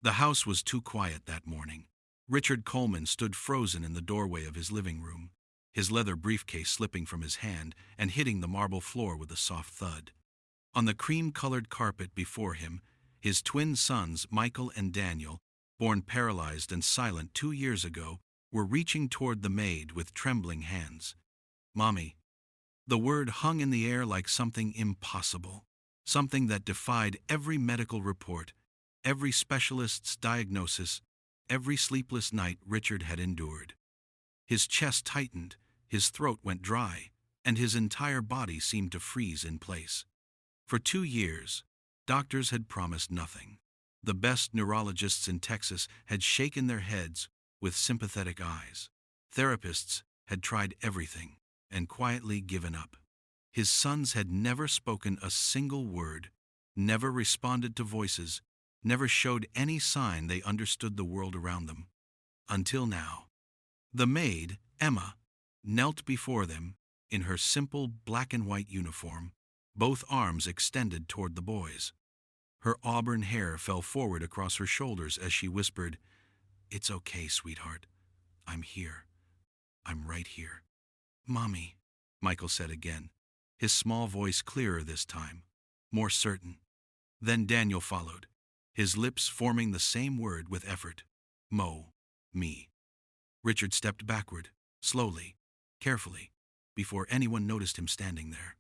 The house was too quiet that morning. Richard Coleman stood frozen in the doorway of his living room, his leather briefcase slipping from his hand and hitting the marble floor with a soft thud. On the cream-colored carpet before him, his twin sons, Michael and Daniel, born paralyzed and silent 2 years ago, were reaching toward the maid with trembling hands. "Mommy." The word hung in the air like something impossible, something that defied every medical report, every specialist's diagnosis, every sleepless night Richard had endured. His chest tightened, his throat went dry, and his entire body seemed to freeze in place. For 2 years, doctors had promised nothing. The best neurologists in Texas had shaken their heads with sympathetic eyes. Therapists had tried everything and quietly given up. His sons had never spoken a single word, never responded to voices, never showed any sign they understood the world around them. Until now. The maid, Emma, knelt before them in her simple black and white uniform, both arms extended toward the boys. Her auburn hair fell forward across her shoulders as she whispered, "It's okay, sweetheart. I'm here. I'm right here." "Mommy," Michael said again, his small voice clearer this time, more certain. Then Daniel followed, his lips forming the same word with effort. Me. Richard stepped backward, slowly, carefully, before anyone noticed him standing there.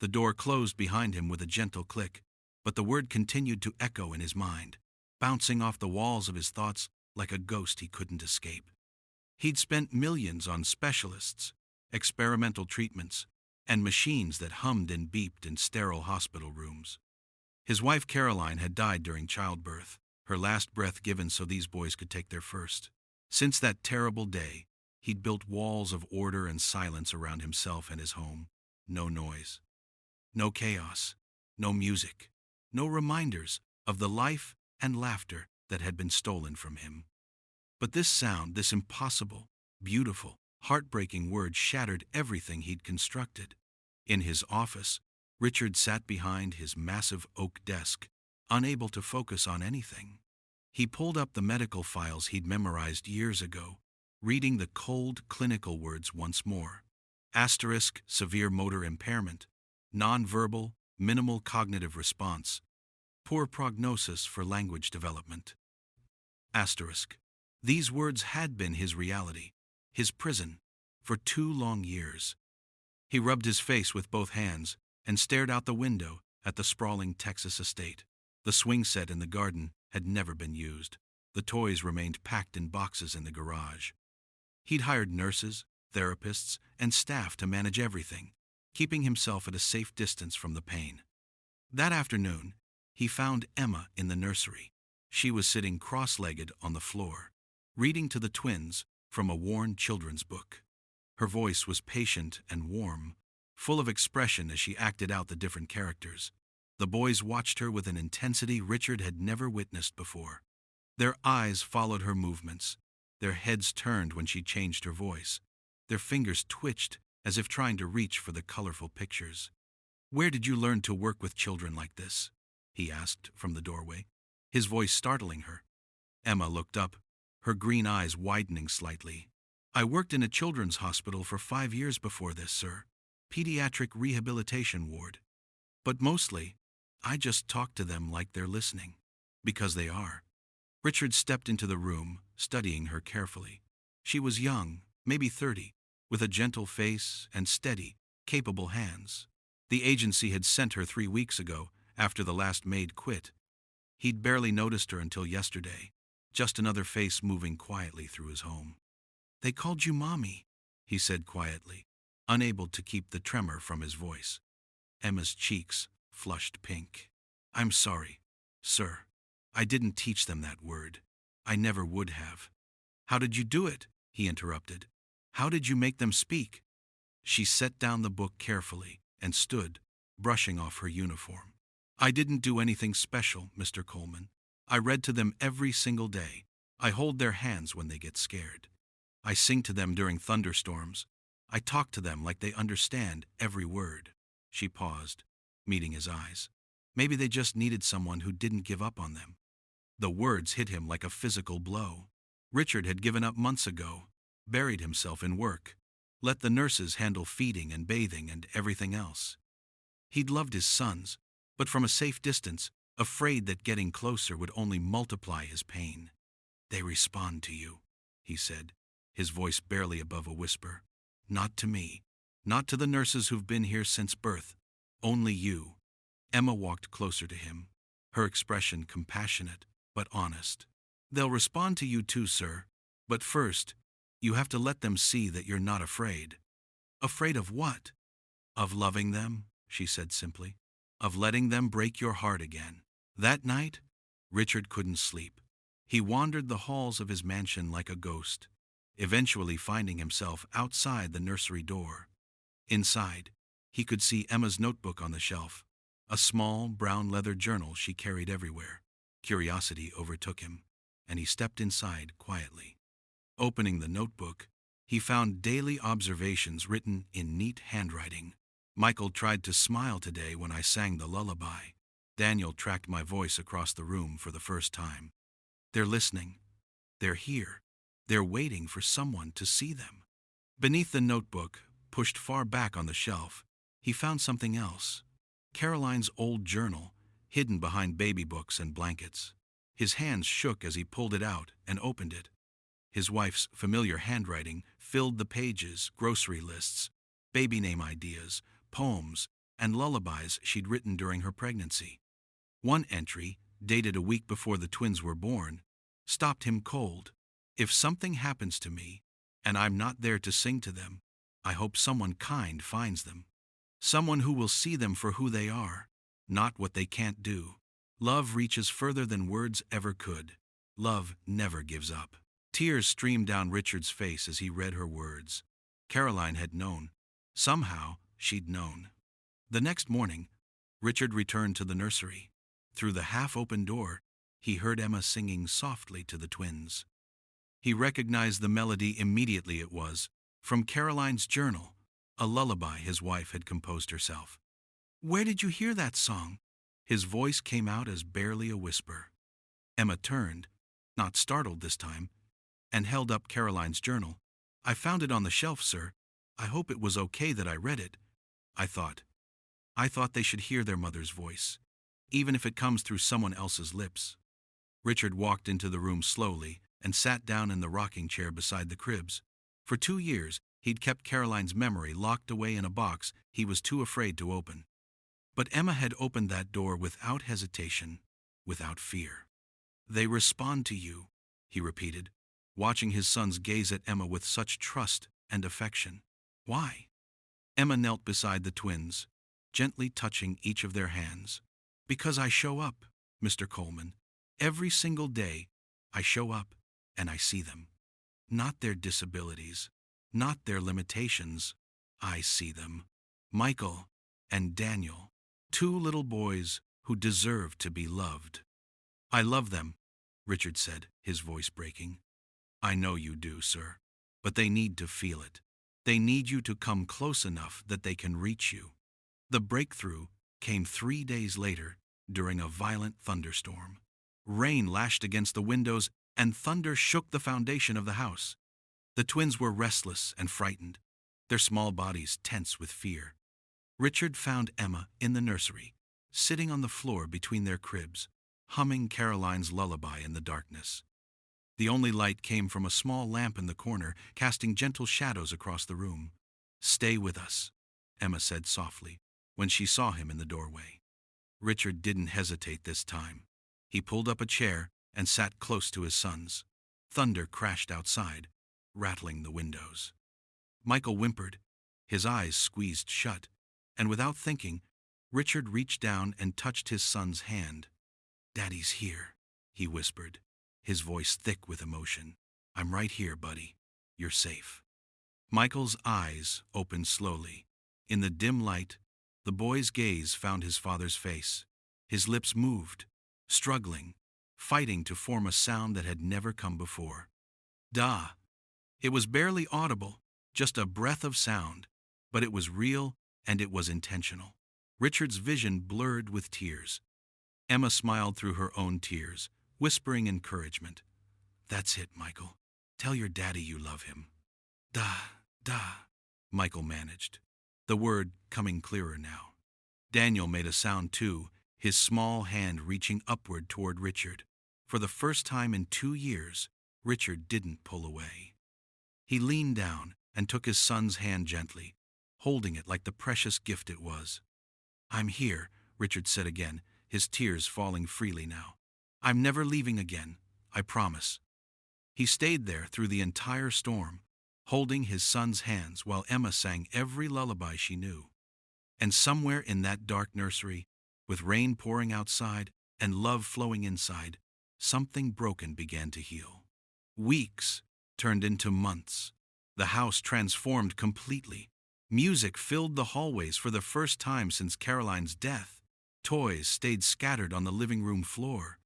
The door closed behind him with a gentle click, but the word continued to echo in his mind, bouncing off the walls of his thoughts like a ghost he couldn't escape. He'd spent millions on specialists, experimental treatments, and machines that hummed and beeped in sterile hospital rooms. His wife Caroline had died during childbirth, her last breath given so these boys could take their first. Since that terrible day, he'd built walls of order and silence around himself and his home. No noise, no chaos, no music, no reminders of the life and laughter that had been stolen from him. But this sound, this impossible, beautiful, heartbreaking word shattered everything he'd constructed. In his office, Richard sat behind his massive oak desk, unable to focus on anything. He pulled up the medical files he'd memorized years ago, reading the cold clinical words once more. Asterisk, severe motor impairment, nonverbal, minimal cognitive response, poor prognosis for language development. Asterisk. These words had been his reality, his prison, for 2 long years. He rubbed his face with both hands and stared out the window at the sprawling Texas estate. The swing set in the garden had never been used. The toys remained packed in boxes in the garage. He'd hired nurses, therapists, and staff to manage everything, keeping himself at a safe distance from the pain. That afternoon, he found Emma in the nursery. She was sitting cross-legged on the floor, reading to the twins from a worn children's book. Her voice was patient and warm, full of expression as she acted out the different characters. The boys watched her with an intensity Richard had never witnessed before. Their eyes followed her movements. Their heads turned when she changed her voice. Their fingers twitched as if trying to reach for the colorful pictures. "Where did you learn to work with children like this?" he asked from the doorway, his voice startling her. Emma looked up, her green eyes widening slightly. "I worked in a children's hospital for 5 years before this, sir. Pediatric rehabilitation ward. But mostly, I just talk to them like they're listening. Because they are." Richard stepped into the room, studying her carefully. She was young, maybe 30, with a gentle face and steady, capable hands. The agency had sent her 3 weeks ago, after the last maid quit. He'd barely noticed her until yesterday, just another face moving quietly through his home. "They called you Mommy," he said quietly, unable to keep the tremor from his voice. Emma's cheeks flushed pink. "I'm sorry, sir. I didn't teach them that word. I never would have." "How did you do it?" he interrupted. "How did you make them speak?" She set down the book carefully and stood, brushing off her uniform. "I didn't do anything special, Mr. Coleman. I read to them every single day. I hold their hands when they get scared. I sing to them during thunderstorms. I talk to them like they understand every word." She paused, meeting his eyes. Maybe they just needed someone who didn't give up on them. The words hit him like a physical blow. Richard had given up months ago, buried himself in work, let the nurses handle feeding and bathing and everything else. He'd loved his sons, but from a safe distance, afraid that getting closer would only multiply his pain. "They respond to you," he said, his voice barely above a whisper. "Not to me. Not to the nurses who've been here since birth. Only you." Emma walked closer to him, her expression compassionate but honest. "They'll respond to you too, sir. But first, you have to let them see that you're not afraid." "Afraid of what?" "Of loving them," she said simply. "Of letting them break your heart again." That night, Richard couldn't sleep. He wandered the halls of his mansion like a ghost, eventually finding himself outside the nursery door. Inside, he could see Emma's notebook on the shelf, a small brown leather journal she carried everywhere. Curiosity overtook him, and he stepped inside quietly. Opening the notebook, he found daily observations written in neat handwriting. "Michael tried to smile today when I sang the lullaby. Daniel tracked my voice across the room for the first time. They're listening. They're here. They're waiting for someone to see them." Beneath the notebook, pushed far back on the shelf, he found something else. Caroline's old journal, hidden behind baby books and blankets. His hands shook as he pulled it out and opened it. His wife's familiar handwriting filled the pages, grocery lists, baby name ideas, poems, and lullabies she'd written during her pregnancy. One entry, dated a week before the twins were born, stopped him cold. "If something happens to me, and I'm not there to sing to them, I hope someone kind finds them. Someone who will see them for who they are, not what they can't do. Love reaches further than words ever could. Love never gives up." Tears streamed down Richard's face as he read her words. Caroline had known. Somehow, she'd known. The next morning, Richard returned to the nursery. Through the half-open door, he heard Emma singing softly to the twins. He recognized the melody immediately. It was from Caroline's journal, a lullaby his wife had composed herself. "Where did you hear that song?" His voice came out as barely a whisper. Emma turned, not startled this time, and held up Caroline's journal. "I found it on the shelf, sir. I hope it was okay that I read it. I thought they should hear their mother's voice, even if it comes through someone else's lips." Richard walked into the room slowly and sat down in the rocking chair beside the cribs. For 2 years, he'd kept Caroline's memory locked away in a box he was too afraid to open. But Emma had opened that door without hesitation, without fear. "They respond to you," he repeated, watching his sons gaze at Emma with such trust and affection. "Why?" Emma knelt beside the twins, gently touching each of their hands. "Because I show up, Mr. Coleman. Every single day, I show up and I see them. Not their disabilities, not their limitations. I see them. Michael and Daniel, 2 little boys who deserve to be loved." "I love them," Richard said, his voice breaking. "I know you do, sir. But they need to feel it. They need you to come close enough that they can reach you." The breakthrough came 3 days later during a violent thunderstorm. Rain lashed against the windows and thunder shook the foundation of the house. The twins were restless and frightened, their small bodies tense with fear. Richard found Emma in the nursery, sitting on the floor between their cribs, humming Caroline's lullaby in the darkness. The only light came from a small lamp in the corner, casting gentle shadows across the room. "Stay with us," Emma said softly, when she saw him in the doorway. Richard didn't hesitate this time. He pulled up a chair and sat close to his sons. Thunder crashed outside, rattling the windows. Michael whimpered, his eyes squeezed shut, and without thinking, Richard reached down and touched his son's hand. "Daddy's here," he whispered, his voice thick with emotion. "I'm right here, buddy. You're safe." Michael's eyes opened slowly. In the dim light, the boy's gaze found his father's face. His lips moved, struggling, fighting to form a sound that had never come before. "Da." It was barely audible, just a breath of sound, but it was real and it was intentional. Richard's vision blurred with tears. Emma smiled through her own tears, whispering encouragement. "That's it, Michael. Tell your daddy you love him." "Da, da," Michael managed, the word coming clearer now. Daniel made a sound too, his small hand reaching upward toward Richard. For the first time in 2 years, Richard didn't pull away. He leaned down and took his son's hand gently, holding it like the precious gift it was. "I'm here," Richard said again, his tears falling freely now. "I'm never leaving again, I promise." He stayed there through the entire storm, holding his son's hands while Emma sang every lullaby she knew. And somewhere in that dark nursery, with rain pouring outside and love flowing inside, something broken began to heal. Weeks turned into months. The house transformed completely. Music filled the hallways for the first time since Caroline's death. Toys stayed scattered on the living room floor.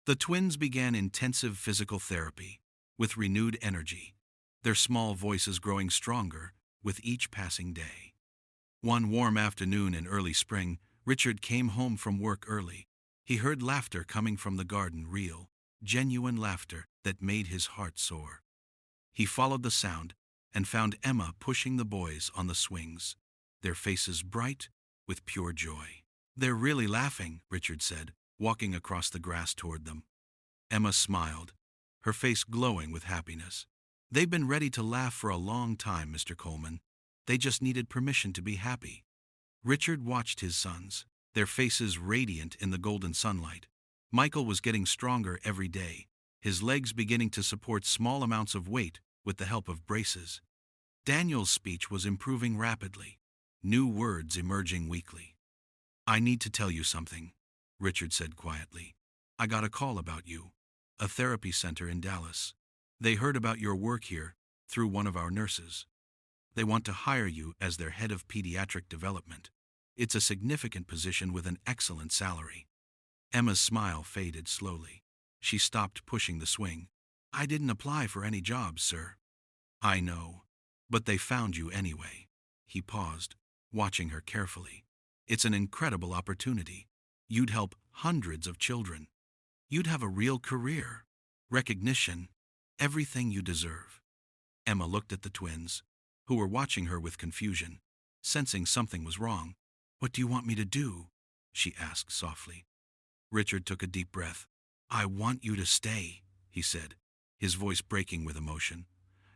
The twins began intensive physical therapy, with renewed energy, their small voices growing stronger with each passing day. One warm afternoon in early spring, Richard came home from work early. He heard laughter coming from the garden, real, genuine laughter that made his heart soar. He followed the sound and found Emma pushing the boys on the swings, their faces bright with pure joy. "They're really laughing," Richard said, walking across the grass toward them. Emma smiled, her face glowing with happiness. "They've been ready to laugh for a long time, Mr. Coleman. They just needed permission to be happy." Richard watched his sons, their faces radiant in the golden sunlight. Michael was getting stronger every day, his legs beginning to support small amounts of weight with the help of braces. Daniel's speech was improving rapidly, new words emerging weekly. "I need to tell you something," Richard said quietly. "I got a call about you, a therapy center in Dallas. They heard about your work here through one of our nurses. They want to hire you as their head of pediatric development. It's a significant position with an excellent salary." Emma's smile faded slowly. She stopped pushing the swing. "I didn't apply for any jobs, sir." "I know, but they found you anyway." He paused, watching her carefully. "It's an incredible opportunity. You'd help hundreds of children. You'd have a real career, recognition, everything you deserve." Emma looked at the twins, who were watching her with confusion, sensing something was wrong. "What do you want me to do?" she asked softly. Richard took a deep breath. "I want you to stay," he said, his voice breaking with emotion.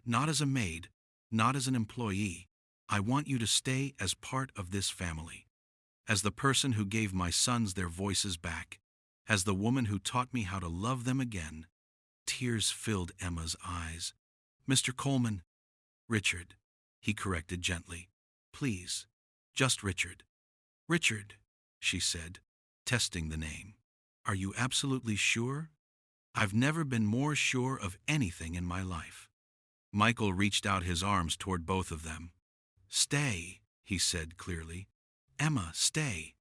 "Not as a maid, not as an employee. I want you to stay as part of this family. As the person who gave my sons their voices back. As the woman who taught me how to love them again." Tears filled Emma's eyes. "Mr. Coleman." "Richard," he corrected gently. "Please, just Richard." "Richard," she said, testing the name. "Are you absolutely sure?" "I've never been more sure of anything in my life." Michael reached out his arms toward both of them. "Stay," he said clearly. "Emma, stay."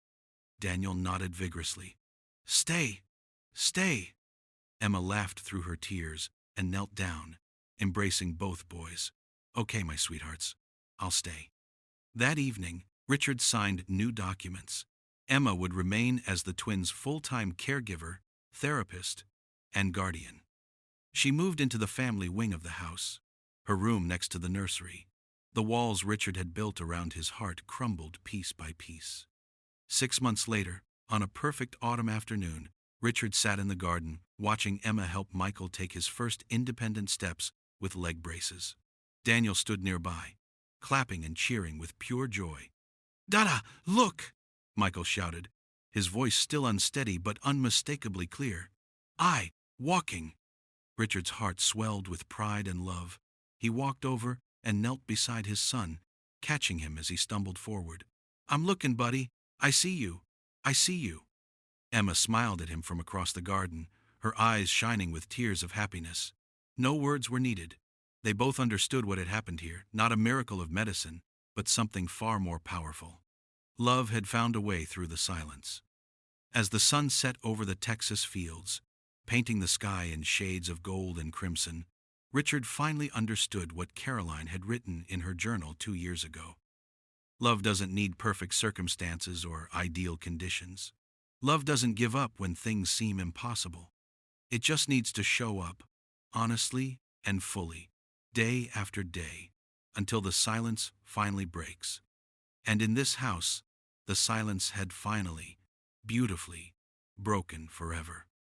Daniel nodded vigorously. "Stay, stay." Emma laughed through her tears and knelt down, embracing both boys. "Okay, my sweethearts, I'll stay." That evening, Richard signed new documents. Emma would remain as the twins' full-time caregiver, therapist, and guardian. She moved into the family wing of the house, her room next to the nursery. The walls Richard had built around his heart crumbled piece by piece. 6 months later, on a perfect autumn afternoon, Richard sat in the garden, watching Emma help Michael take his first independent steps with leg braces. Daniel stood nearby, clapping and cheering with pure joy. "Dada, look!" Michael shouted, his voice still unsteady but unmistakably clear. Walking." Richard's heart swelled with pride and love. He walked over and knelt beside his son, catching him as he stumbled forward. "I'm looking, buddy. I see you. I see you." Emma smiled at him from across the garden, her eyes shining with tears of happiness. No words were needed. They both understood what had happened here, not a miracle of medicine, but something far more powerful. Love had found a way through the silence. As the sun set over the Texas fields, painting the sky in shades of gold and crimson, Richard finally understood what Caroline had written in her journal 2 years ago. Love doesn't need perfect circumstances or ideal conditions. Love doesn't give up when things seem impossible. It just needs to show up, honestly and fully, day after day, until the silence finally breaks. And in this house, the silence had finally, beautifully, broken forever.